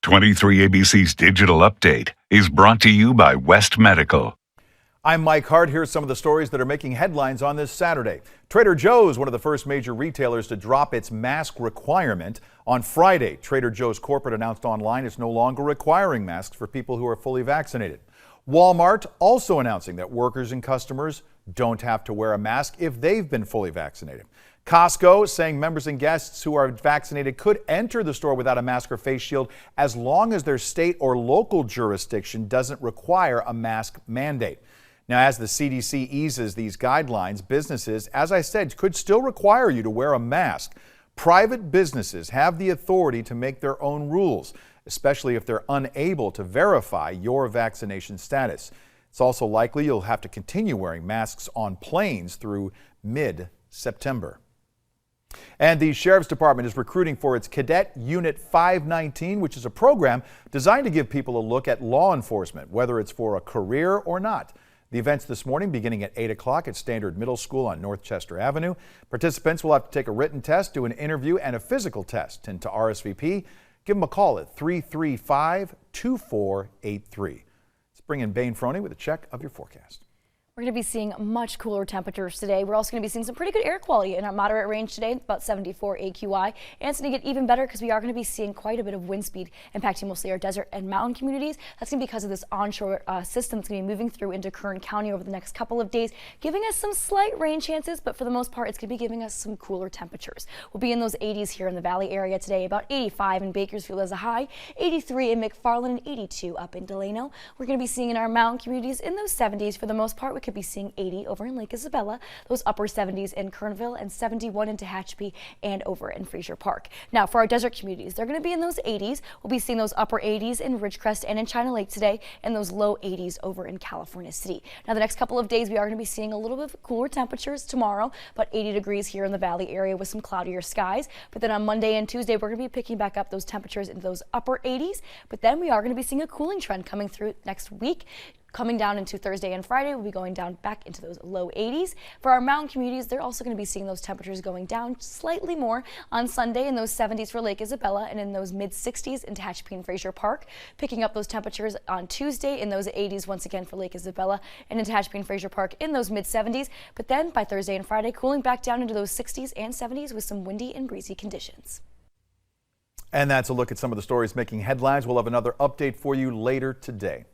23 ABC's Digital Update is brought to you by West Medical. I'm Mike Hart. Here's some of the stories that are making headlines on this Saturday. Trader Joe's, one of the first major retailers to drop its mask requirement. On Friday, Trader Joe's corporate announced online it's no longer requiring masks for people who are fully vaccinated. Walmart also announcing that workers and customers don't have to wear a mask if they've been fully vaccinated. Costco saying members and guests who are vaccinated could enter the store without a mask or face shield as long as their state or local jurisdiction doesn't require a mask mandate. Now, as the CDC eases these guidelines, businesses, as I said, could still require you to wear a mask. Private businesses have the authority to make their own rules, especially if they're unable to verify your vaccination status. It's also likely you'll have to continue wearing masks on planes through mid-September. And the Sheriff's Department is recruiting for its Cadet Unit 519, which is a program designed to give people a look at law enforcement, whether it's for a career or not. The event's this morning beginning at 8 o'clock at Standard Middle School on North Chester Avenue. Participants will have to take a written test, do an interview, and a physical test. And to RSVP, give them a call at 335-2483. Let's bring in Bain Froney with a check of your forecast. We're going to be seeing much cooler temperatures today. We're also going to be seeing some pretty good air quality in our moderate range today, about 74 AQI. And it's going to get even better because we are going to be seeing quite a bit of wind speed impacting mostly our desert and mountain communities. That's going to be because of this onshore system that's going to be moving through into Kern County over the next couple of days, giving us some slight rain chances, but for the most part, it's going to be giving us some cooler temperatures. We'll be in those 80s here in the Valley area today, about 85 in Bakersfield as a high, 83 in McFarland, and 82 up in Delano. We're going to be seeing in our mountain communities in those 70s for the most part. We could be seeing 80 over in Lake Isabella, those upper 70s in Kernville, and 71 in Tehachapi and over in Fraser Park. Now for our desert communities, they're going to be in those 80s. We'll be seeing those upper 80s in Ridgecrest and in China Lake today, and those low 80s over in California City. Now the next couple of days we are going to be seeing a little bit of cooler temperatures tomorrow, about 80 degrees here in the Valley area with some cloudier skies. But then on Monday and Tuesday we're going to be picking back up those temperatures into those upper 80s. But then we are going to be seeing a cooling trend coming through next week. Coming down into Thursday and Friday, we'll be going down back into those low 80s. For our mountain communities, they're also going to be seeing those temperatures going down slightly more on Sunday in those 70s for Lake Isabella and in those mid 60s in Tehachapi and Fraser Park. Picking up those temperatures on Tuesday in those 80s once again for Lake Isabella and in Tehachapi and Fraser Park in those mid 70s. But then by Thursday and Friday, cooling back down into those 60s and 70s with some windy and breezy conditions. And that's a look at some of the stories making headlines. We'll have another update for you later today.